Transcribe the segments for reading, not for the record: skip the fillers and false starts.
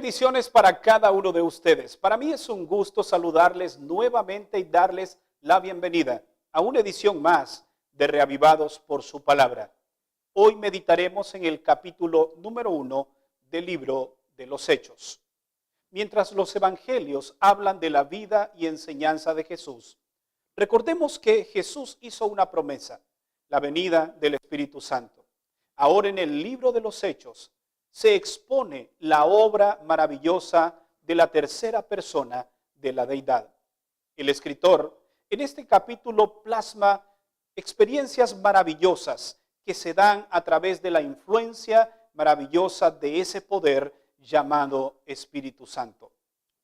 Bendiciones para cada uno de ustedes. Para mí es un gusto saludarles nuevamente y darles la bienvenida a una edición más de Reavivados por su palabra. Hoy meditaremos en el capítulo número 1 del libro de los Hechos. Mientras los evangelios hablan de la vida y enseñanza de Jesús, recordemos que Jesús hizo una promesa, la venida del Espíritu Santo. Ahora en el libro de los Hechos se expone la obra maravillosa de la tercera persona de la deidad. El escritor en este capítulo plasma experiencias maravillosas que se dan a través de la influencia maravillosa de ese poder llamado Espíritu Santo.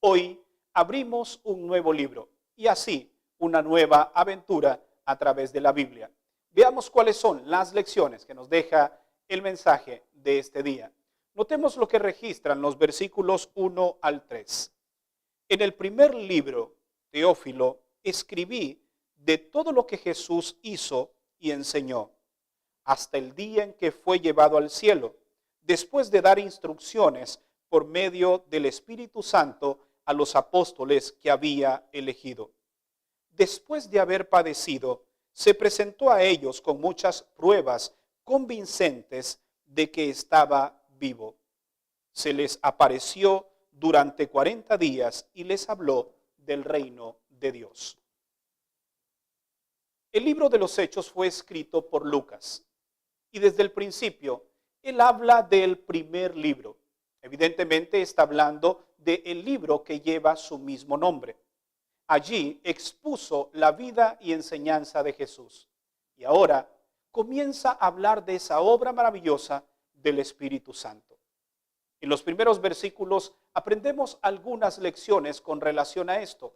Hoy abrimos un nuevo libro y así una nueva aventura a través de la Biblia. Veamos cuáles son las lecciones que nos deja el mensaje de este día. Notemos lo que registran los versículos 1 al 3. En el primer libro, Teófilo, escribí de todo lo que Jesús hizo y enseñó, hasta el día en que fue llevado al cielo, después de dar instrucciones por medio del Espíritu Santo a los apóstoles que había elegido. Después de haber padecido, se presentó a ellos con muchas pruebas convincentes de que estaba vivo. Se les apareció durante 40 días y les habló del reino de Dios. El libro de los Hechos fue escrito por Lucas y desde el principio él habla del primer libro. Evidentemente está hablando del libro que lleva su mismo nombre. Allí expuso la vida y enseñanza de Jesús y ahora comienza a hablar de esa obra maravillosa del Espíritu Santo. En los primeros versículos aprendemos algunas lecciones con relación a esto,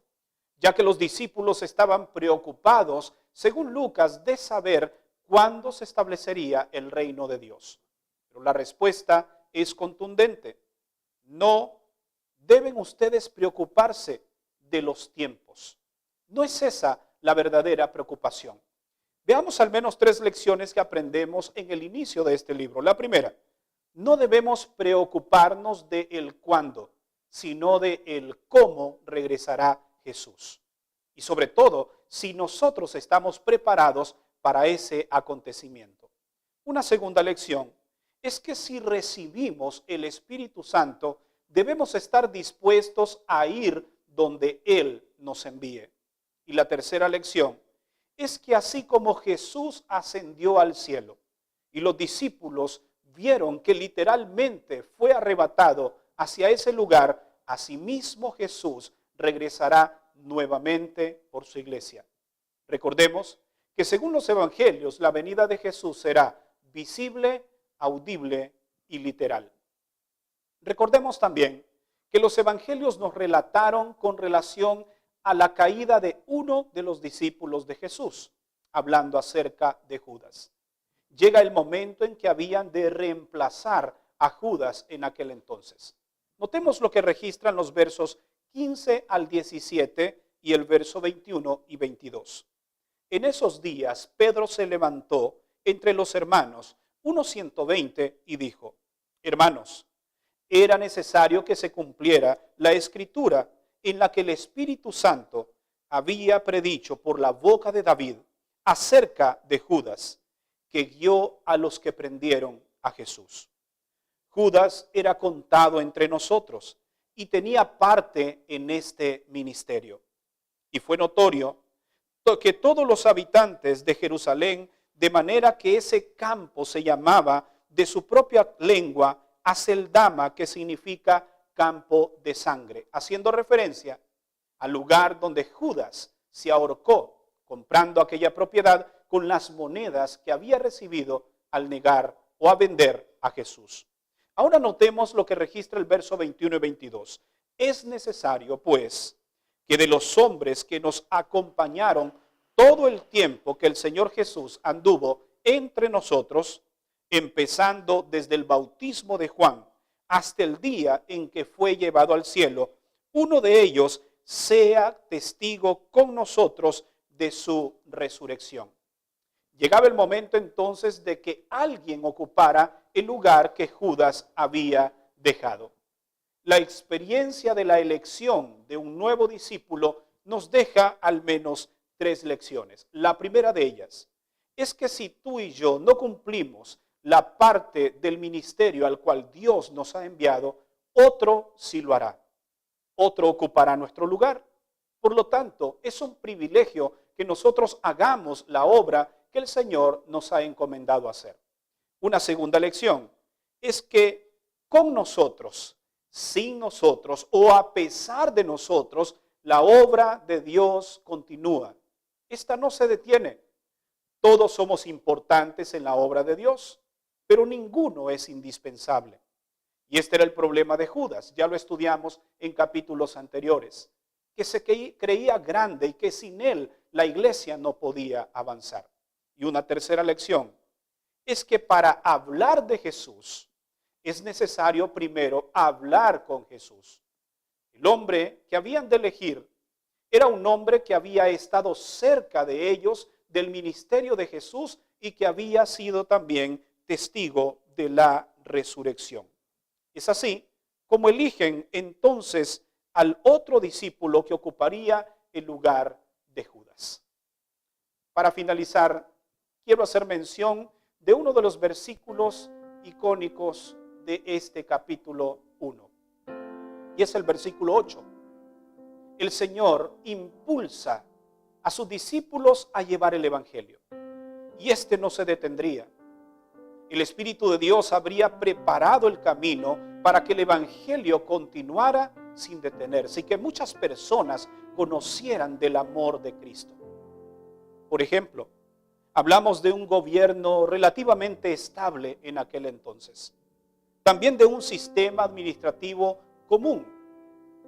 ya que los discípulos estaban preocupados, según Lucas, de saber cuándo se establecería el reino de Dios. Pero la respuesta es contundente. No deben ustedes preocuparse de los tiempos. No es esa la verdadera preocupación. Veamos al menos 3 lecciones que aprendemos en el inicio de este libro. La primera, no debemos preocuparnos de el cuándo, sino de el cómo regresará Jesús. Y sobre todo, si nosotros estamos preparados para ese acontecimiento. Una segunda lección es que si recibimos el Espíritu Santo, debemos estar dispuestos a ir donde Él nos envíe. Y la tercera lección es que así como Jesús ascendió al cielo y los discípulos vieron que literalmente fue arrebatado hacia ese lugar, asimismo Jesús regresará nuevamente por su iglesia. Recordemos que según los evangelios la venida de Jesús será visible, audible y literal. Recordemos también que los evangelios nos relataron con relación a la caída de uno de los discípulos de Jesús, hablando acerca de Judas. Llega el momento en que habían de reemplazar a Judas en aquel entonces. Notemos lo que registran los versos 15 al 17 y el verso 21 y 22. En esos días Pedro se levantó entre los hermanos, unos 120, y dijo: Hermanos, era necesario que se cumpliera la escritura en la que el Espíritu Santo había predicho por la boca de David acerca de Judas, que guió a los que prendieron a Jesús. Judas era contado entre nosotros y tenía parte en este ministerio. Y fue notorio que todos los habitantes de Jerusalén, de manera que ese campo se llamaba de su propia lengua Aceldama, que significa campo de sangre, haciendo referencia al lugar donde Judas se ahorcó comprando aquella propiedad con las monedas que había recibido al negar o a vender a Jesús. Ahora notemos lo que registra el verso 21 y 22. Es necesario, pues, que de los hombres que nos acompañaron todo el tiempo que el Señor Jesús anduvo entre nosotros, empezando desde el bautismo de Juan hasta el día en que fue llevado al cielo, uno de ellos sea testigo con nosotros de su resurrección. Llegaba el momento entonces de que alguien ocupara el lugar que Judas había dejado. la experiencia de la elección de un nuevo discípulo nos deja al menos 3 lecciones. La primera de ellas es que si tú y yo no cumplimos la parte del ministerio al cual Dios nos ha enviado, otro sí lo hará. Otro ocupará nuestro lugar. Por lo tanto, es un privilegio que nosotros hagamos la obra que el Señor nos ha encomendado hacer. Una segunda lección es que con nosotros, sin nosotros o a pesar de nosotros, la obra de Dios continúa. Esta no se detiene. Todos somos importantes en la obra de Dios, pero ninguno es indispensable. Y este era el problema de Judas, ya lo estudiamos en capítulos anteriores, que se creía grande y que sin él la iglesia no podía avanzar. Y una tercera lección es que para hablar de Jesús es necesario primero hablar con Jesús. El hombre que habían de elegir era un hombre que había estado cerca de ellos, del ministerio de Jesús, y que había sido también testigo de la resurrección. Es así como eligen entonces al otro discípulo que ocuparía el lugar de Judas. Para finalizar, quiero hacer mención de uno de los versículos icónicos de este capítulo 1. Y es el versículo 8. El Señor impulsa a sus discípulos a llevar el evangelio. Y este no se detendría. El Espíritu de Dios habría preparado el camino para que el evangelio continuara sin detenerse y que muchas personas conocieran del amor de Cristo. Por ejemplo, hablamos de un gobierno relativamente estable en aquel entonces. También de un sistema administrativo común,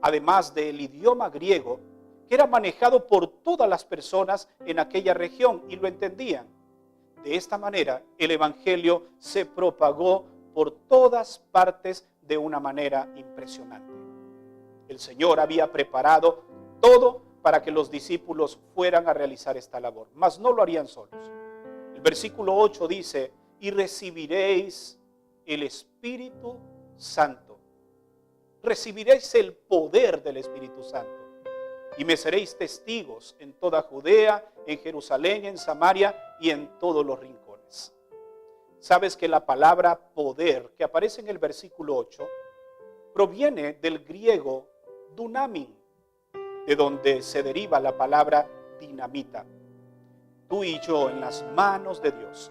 además del idioma griego, que era manejado por todas las personas en aquella región y lo entendían. De esta manera, el evangelio se propagó por todas partes de una manera impresionante. El Señor había preparado todo para que los discípulos fueran a realizar esta labor, mas no lo harían solos. El versículo 8 dice, y recibiréis el Espíritu Santo. Recibiréis el poder del Espíritu Santo. Y me seréis testigos en toda Judea, en Jerusalén, en Samaria y en todos los rincones. Sabes que la palabra poder que aparece en el versículo 8 proviene del griego dunamin, de donde se deriva la palabra dinamita. Tú y yo en las manos de Dios,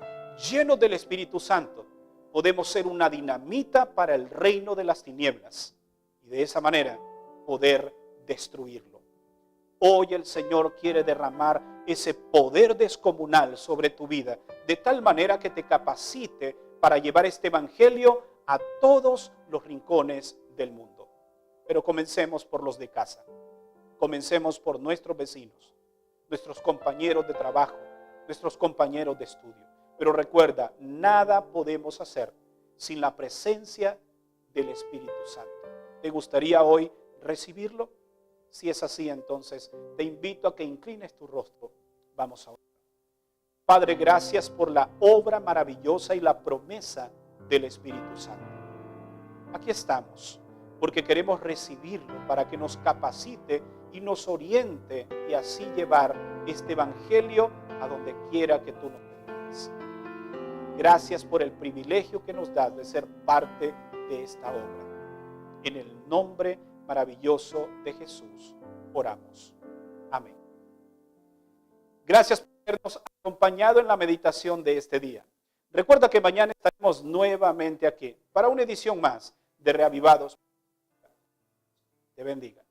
llenos del Espíritu Santo, podemos ser una dinamita para el reino de las tinieblas y de esa manera poder destruirlo. Hoy el Señor quiere derramar ese poder descomunal sobre tu vida, de tal manera que te capacite para llevar este evangelio a todos los rincones del mundo. Pero comencemos por los de casa. Comencemos por nuestros vecinos, nuestros compañeros de trabajo, nuestros compañeros de estudio. Pero recuerda, nada podemos hacer sin la presencia del Espíritu Santo. ¿Te gustaría hoy recibirlo? Si es así, entonces te invito a que inclines tu rostro. Vamos a orar. Padre, gracias por la obra maravillosa y la promesa del Espíritu Santo. Aquí estamos, porque queremos recibirlo para que nos capacite y nos oriente y así llevar este evangelio a donde quiera que tú nos envíes. Gracias por el privilegio que nos das de ser parte de esta obra. En el nombre maravilloso de Jesús oramos. Amén. Gracias por habernos acompañado en la meditación de este día. Recuerda que mañana estaremos nuevamente aquí para una edición más de Reavivados. Te bendiga.